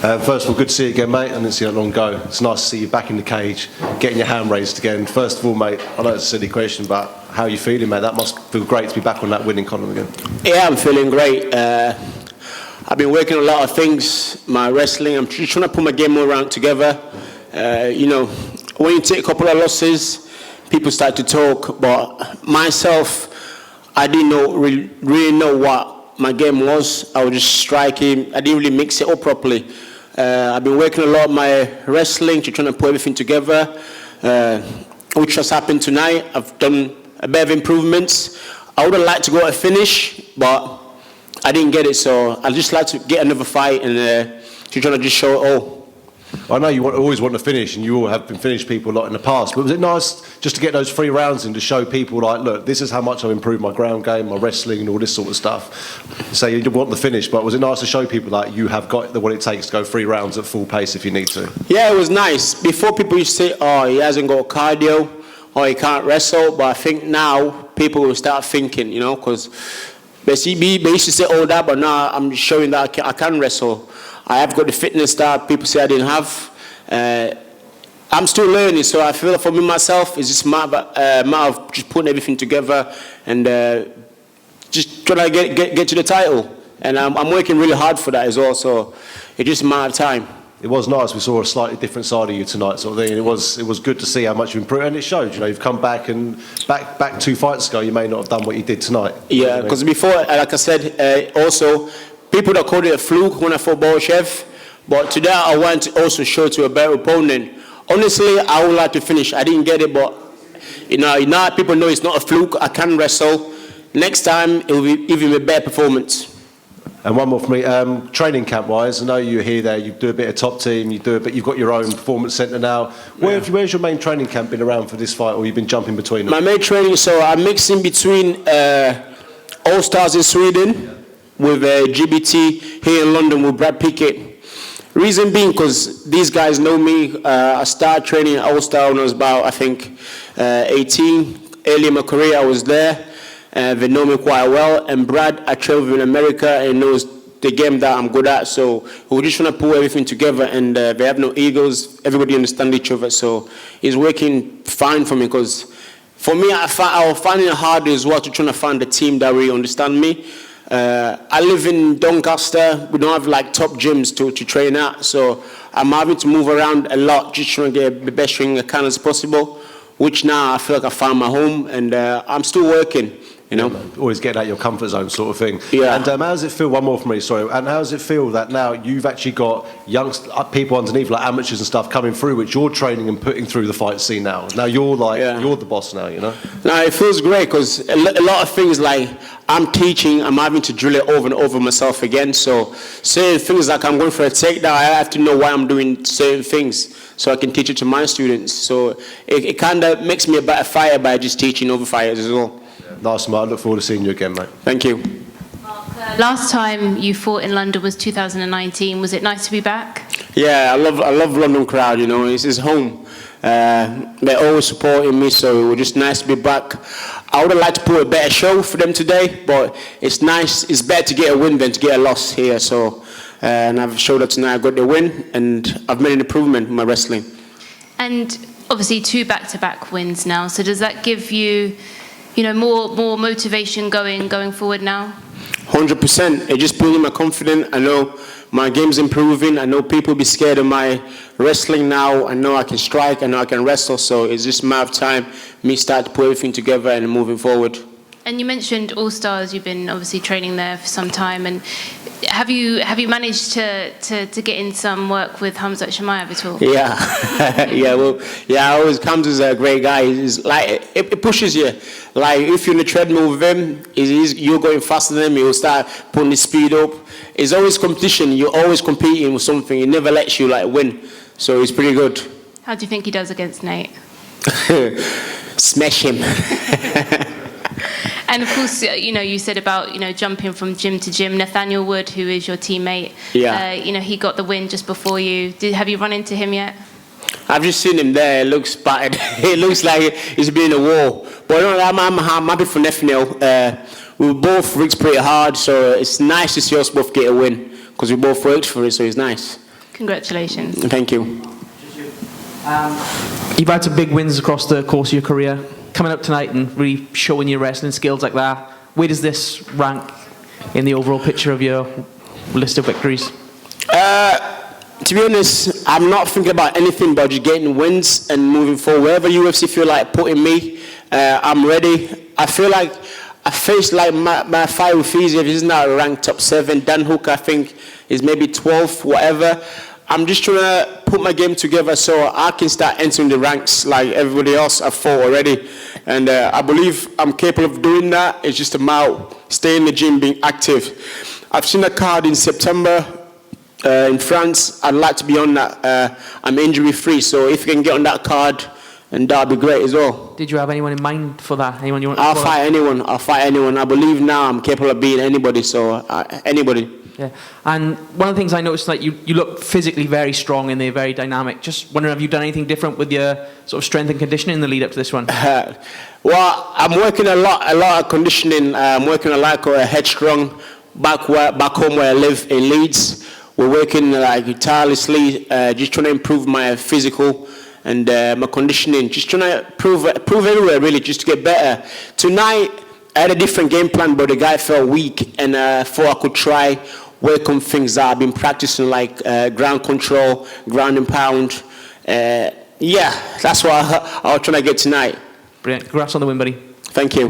First of all, good to see you again, mate. I didn't see you that long ago. It's nice to see you back in the cage, getting your hand raised again. First of all, mate, I know it's a silly question, but how are you feeling, mate? That must feel great to be back on that winning column again. Yeah, I'm feeling great. I've been working on a lot of things, my wrestling. I'm trying to put my game more around together. When you take a couple of losses, people start to talk. But myself, I didn't really know what my game was. I was just striking. I didn't really mix it up properly. I've been working a lot on my wrestling, trying to put everything together, which has happened tonight. I've done a bit of improvements. I would have liked to go to finish, but I didn't get it, so I'd just like to get another fight and trying to just show it all. I know you always want to finish, and you all have been finished people a lot in the past, but was it nice just to get those 3 rounds in to show people, like, look, this is how much I've improved my ground game, my wrestling and all this sort of stuff? So you didn't want the finish, but was it nice to show people that you have got what it takes to go 3 rounds at full pace if you need to? Yeah, it was nice. Before, people used to say, oh, he hasn't got cardio, or he can't wrestle, but I think now people will start thinking, because they used to say all that, but now I'm showing that I can wrestle. I have got the fitness that people say I didn't have. I'm still learning, so I feel for me myself, it's just a matter of just putting everything together and just trying to get to the title. And I'm working really hard for that as well, so it's just a matter of time. It was nice. We saw a slightly different side of you tonight, sort of thing. And it was good to see how much you've improved, and it showed. You've come back, and back 2 fights ago, you may not have done what you did tonight. Yeah, because before, like I said, also people that called it a fluke when I fought Bolshev, but today I want to also show to a better opponent. Honestly, I would like to finish. I didn't get it, but now people know it's not a fluke. I can wrestle. Next time, it will be even a better performance. And one more for me, training camp-wise, I know you're here, there, you do a bit of top team, but you've got your own performance centre now. Where's your main training camp been around for this fight, or you've been jumping between them? My main training, so I'm mixing between All Stars in Sweden with GBT here in London with Brad Pickett. Reason being, because these guys know me. I started training at All Star when I was about, I think, 18. Early in my career, I was there. They know me quite well, and Brad, I travel in America and knows the game that I'm good at, so we're just trying to pull everything together, and they have no egos, everybody understands each other, so it's working fine for me, because for me, I was finding it hard as well to try to find a team that really understand me. I live in Doncaster. We don't have like top gyms to train at, so I'm having to move around a lot, just trying to get the best training I can as possible, which now I feel like I found my home, and I'm still working. Always getting out your comfort zone sort of thing. Yeah. And how does it feel, one more for me, sorry, and how does it feel that now you've actually got young people underneath, like amateurs and stuff, coming through, which you're training and putting through the fight scene now? Now you're you're the boss now, No, it feels great, because a lot of things, like I'm teaching, I'm having to drill it over and over myself again, so certain things like I'm going for a takedown, I have to know why I'm doing certain things so I can teach it to my students. So it kind of makes me a better fighter by just teaching other fighters as well. Nice, Mark. I look forward to seeing you again, mate. Thank you. Mark, last time you fought in London was 2019. Was it nice to be back? Yeah, I love London crowd. It's his home. They're always supporting me, so it was just nice to be back. I would have liked to put a better show for them today, but it's nice. It's better to get a win than to get a loss here. So, and I've showed up tonight. I got the win, and I've made an improvement in my wrestling. And obviously, 2 back-to-back wins now. So does that give you, more motivation going forward now? 100%. It's just building my confidence. I know my game's improving. I know people be scared of my wrestling now. I know I can strike. I know I can wrestle. So it's just a matter of time me start to put everything together and moving forward. And you mentioned All Stars. You've been obviously training there for some time. And have you managed to get in some work with Homestuck at all? Yeah. Always comes as a great guy. He's like it pushes you. Like if you're in the treadmill with him, you're going faster than him. He'll start putting the speed up. It's always competition. You're always competing with something. He never lets you win. So he's pretty good. How do you think he does against Nate? Smash him. And of course, you said about, jumping from gym to gym. Nathaniel Wood, who is your teammate, he got the win just before you. Have you run into him yet? I've just seen him there. It looks battered. It looks like he's been in a war. But I'm happy for Nathaniel. We both worked pretty hard, so it's nice to see us both get a win, because we both worked for it, so it's nice. Congratulations. Thank you. You've had some big wins across the course of your career. Coming up tonight and really showing your wrestling skills like that, where does this rank in the overall picture of your list of victories? To be honest, I'm not thinking about anything but just getting wins and moving forward. Wherever UFC feel like putting me, I'm ready. I feel like I faced like my fight with Fiziev is now ranked top 7. Dan Hook, I think, is maybe 12th, whatever. I'm just trying to put my game together so I can start entering the ranks like everybody else I've fought already. And I believe I'm capable of doing that. It's just about staying in the gym, being active. I've seen a card in September in France. I'd like to be on that. I'm injury free, so if you can get on that card, and that'd be great as well. Did you have anyone in mind for that? Anyone you want? I'll fight anyone. I'll fight anyone. I believe now I'm capable of beating anybody. So anybody. Yeah. And one of the things I noticed, like you look physically very strong and they're very dynamic. Just wondering, have you done anything different with your sort of strength and conditioning in the lead up to this one? Well, I'm working a lot of conditioning. I'm working a lot of headstrong back home where I live in Leeds. We're working like tirelessly, just trying to improve my physical and my conditioning. Just trying to prove everywhere really, just to get better. Tonight I had a different game plan, but the guy felt weak, and thought I could try work on things that I've been practicing, like ground control, ground and pound. Yeah, that's what I was trying to get tonight. Brilliant. Congrats on the win, buddy. Thank you.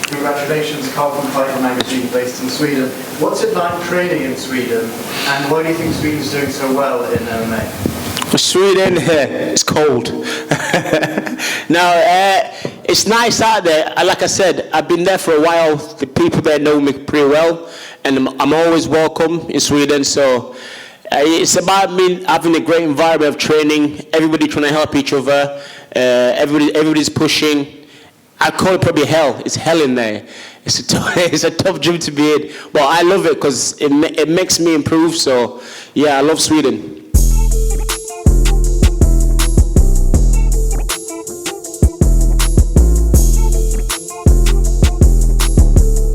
Congratulations, Carl from Fighter Magazine, based in Sweden. What's it like training in Sweden, and why do you think Sweden's doing so well in MMA? Sweden, it's cold. No, it's nice out there. Like I said, I've been there for a while. The people there know me pretty well, and I'm always welcome in Sweden. So it's about me having a great environment of training. Everybody trying to help each other. Everybody's pushing. I call it probably hell. It's hell in there. It's a tough gym to be in, but I love it because it makes me improve. So yeah, I love Sweden.